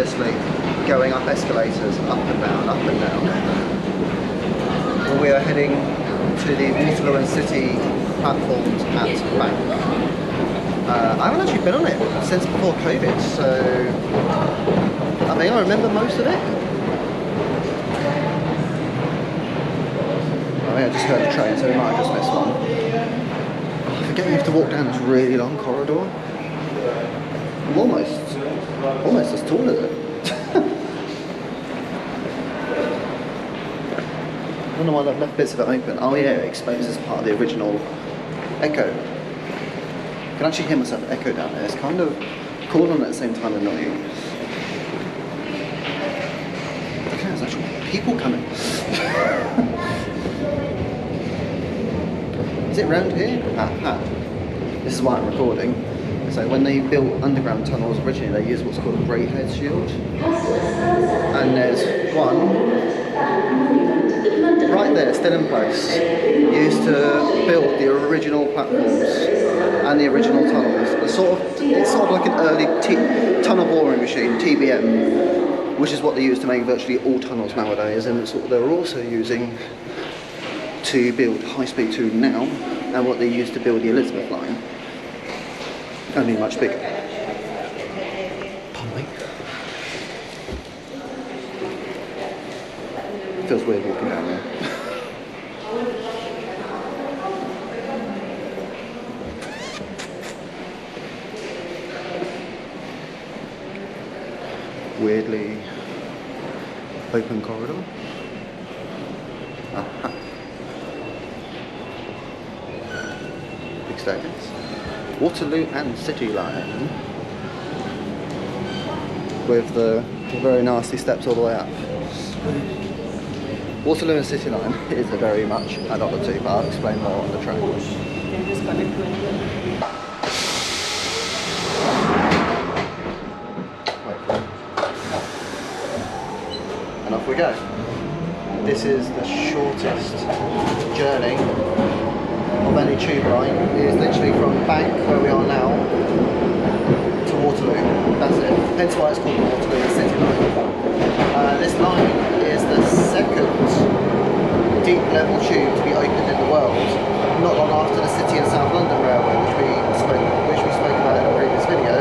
effortlessly going up escalators, up and down, up and down. We are heading to the Waterloo and City platforms at Bank. I haven't actually been on it since before COVID, so I think I remember most of it. I just heard a train, so we might have just missed one. I forget you have to walk down this really long corridor. I'm almost as tall as it. I don't know why I've left bits of it open. Oh yeah, it exposes part of the original echo. I can actually hear myself echo down there. It's kind of cool and at the same time annoying. Okay, there's actually people coming. Is it round here? This is why I'm recording. So when they built underground tunnels originally, they used what's called a grey head shield. And there's one right there, still in place, used to build the original platforms and the original tunnels. It's sort of like an early tunnel boring machine, TBM, which is what they use to make virtually all tunnels nowadays. And it's what they're also using to build High Speed 2 now, and what they used to build the Elizabeth line. Only much bigger. Pardon me. Feels weird walking down there. Weirdly open corridor. Big staircase. Waterloo and City line with the very nasty steps all the way up. Waterloo and City line is a very much add on the two, but I'll explain more on the train. And off we go. This is the shortest journey of any tube line. It is literally from Bank, where we are now, to Waterloo. That's it. Hence why it's called the Waterloo and City line. This line is the second deep level tube to be opened in the world, not long after the City and South London Railway, which we spoke about in a previous video.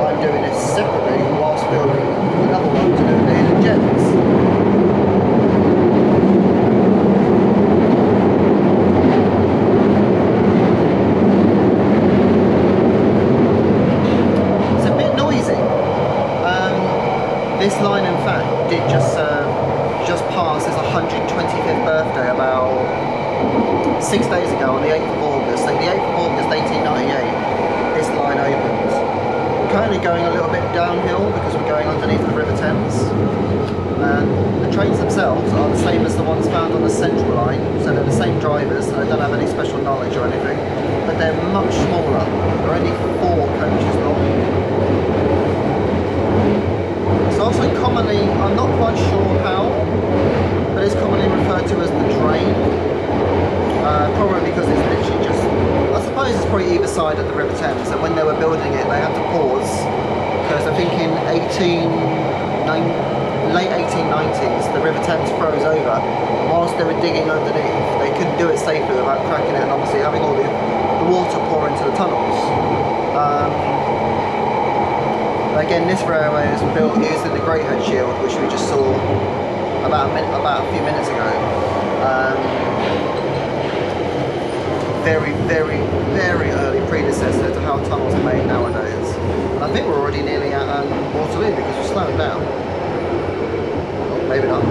I'm doing this separately whilst building another one to do with the hidden gems. This line, in fact, did just pass his 125th birthday about 6 days ago on the 8th of August. So the 8th of August 1898, this line opened. We're currently going a little bit downhill because we're going underneath the River Thames. And the trains themselves are the same as the ones found on the Central line, so they're the same drivers, so they don't have any special knowledge or anything. But they're much smaller. They're only 4 coaches long. It's also commonly, I'm not quite sure how, but it's commonly referred to as the drain. Probably because it's literally just, I suppose it's probably either side of the River Thames, and when they were building it they had to pause, because I think in late 1890s the River Thames froze over, and whilst they were digging underneath they couldn't do it safely without cracking it and obviously having all the water pour into the tunnels. Again, this railway is built using the Great Head Shield, which we just saw about a few minutes ago. Very, very, very early predecessor to how tunnels are made nowadays. And I think we're already nearly at Waterloo because we're slowing down. Oh, maybe not.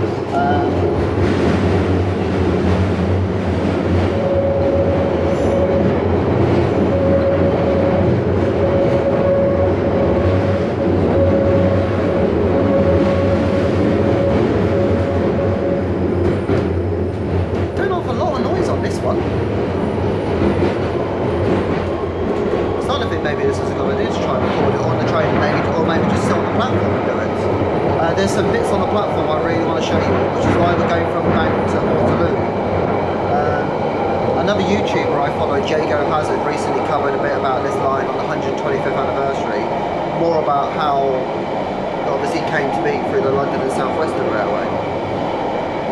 There's some bits on the platform I really want to show you, which is why we're going from Bank to Waterloo. Another YouTuber I follow, Jago Hazard, recently covered a bit about this line on the 125th anniversary. More about how, obviously obviously came to be through the London and South Western Railway,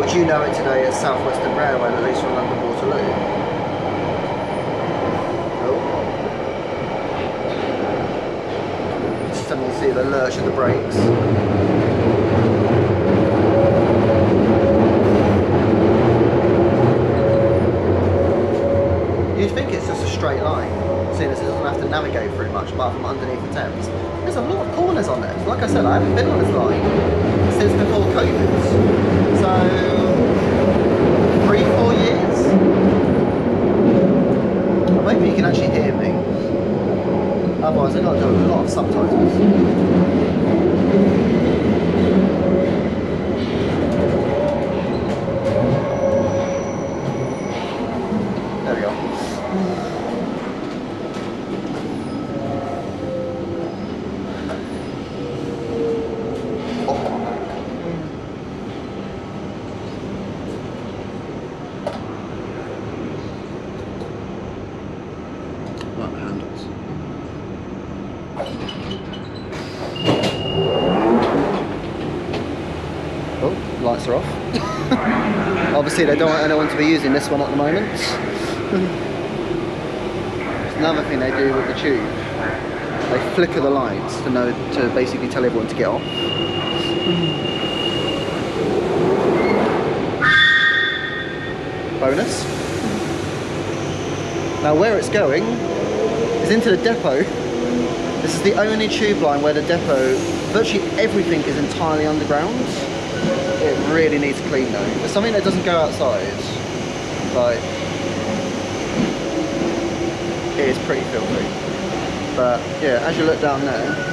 which you know it today as South Western Railway, at least from London Waterloo. Just suddenly see the lurch of the brakes. You'd think it's just a straight line, seeing as it doesn't have to navigate very much apart from underneath the Thames. There's a lot of corners on there. Like I said, I haven't been on this line since before COVID. So, 3-4 years? Maybe you can actually hear me. Otherwise I've got to do a lot of subtitles. There we go. Like the handles. Oh, lights are off. Obviously they don't want anyone to be using this one at the moment. Another thing they do with the tube, they flicker the lights to basically tell everyone to get off. Bonus. Now where it's going is into the depot. This is the only tube line where the depot, virtually everything is entirely underground. It really needs clean though. It's something that doesn't go outside. Like, it is pretty filthy. But yeah, as you look down there,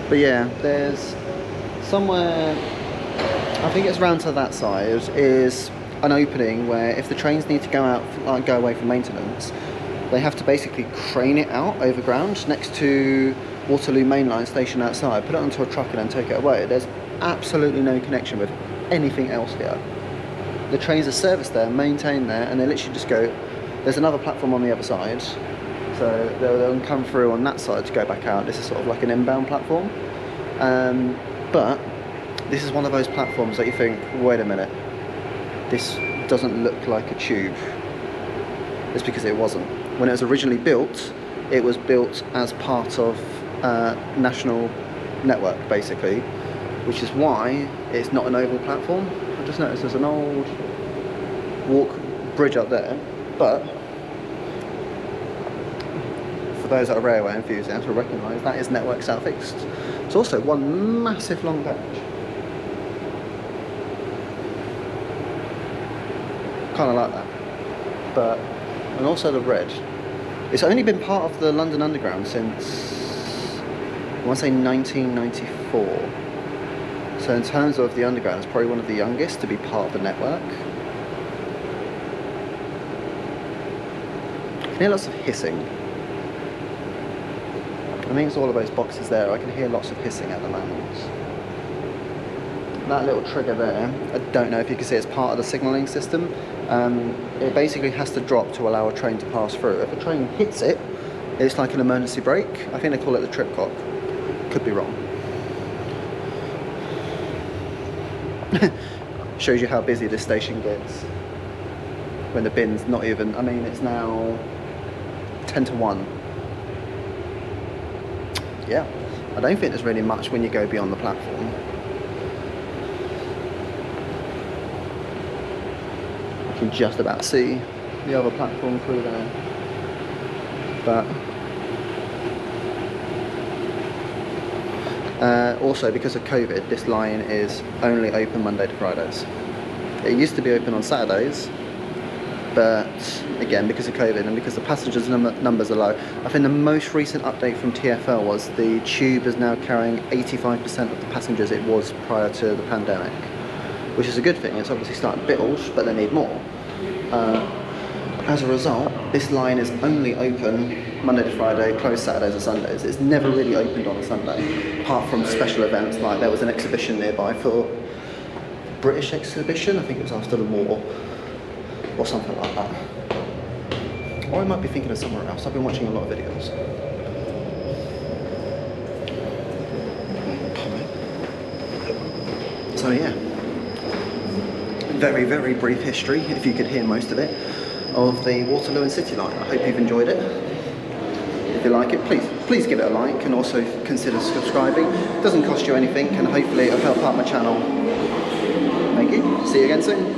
but yeah, there's somewhere, I think it's round to that side, is an opening where if the trains need to go out, like go away from maintenance, they have to basically crane it out overground next to Waterloo mainline station outside, put it onto a truck and then take it away. There's absolutely no connection with anything else here. The trains are serviced there, maintained there, and they literally just go, there's another platform on the other side, so they'll come through on that side to go back out. This is sort of like an inbound platform. But this is one of those platforms that you think, wait a minute, this doesn't look like a tube. It's because it wasn't. When it was originally built, it was built as part of national network, basically, which is why it's not an oval platform. I just noticed there's an old bridge up there, but for those that are railway enthusiasts will recognise that is network south-east. It's also one massive long patch. Kind of like that. But, and also the red. It's only been part of the London Underground since, I want to say 1994. So in terms of the Underground, it's probably one of the youngest to be part of the network. I can hear lots of hissing. I think it's all of those boxes there. I can hear lots of hissing at the moment. That little trigger there, I don't know if you can see, it's part of the signalling system. It basically has to drop to allow a train to pass through. If a train hits it, it's like an emergency brake. I think they call it the trip cock. Could be wrong. Shows you how busy this station gets when the bin's not even, I mean, it's now 10 to 1. Yeah, I don't think there's really much when you go beyond the platform. You can just about see the other platform through there. But also because of COVID, this line is only open Monday to Fridays. It used to be open on Saturdays, but again, because of COVID and because the passengers numbers are low, I think the most recent update from TfL was the tube is now carrying 85% of the passengers it was prior to the pandemic, which is a good thing. It's obviously starting to build, but they need more. As a result, this line is only open Monday to Friday, closed Saturdays and Sundays. It's never really opened on a Sunday, apart from special events, like there was an exhibition nearby for British exhibition, I think it was after the war, or something like that. Or I might be thinking of somewhere else. I've been watching a lot of videos. So yeah, very, very brief history, if you could hear most of it, of the Waterloo and City line. I hope you've enjoyed it. If you like it, please give it a like and also consider subscribing. It doesn't cost you anything and hopefully it'll help out my channel. Thank you. See you again soon.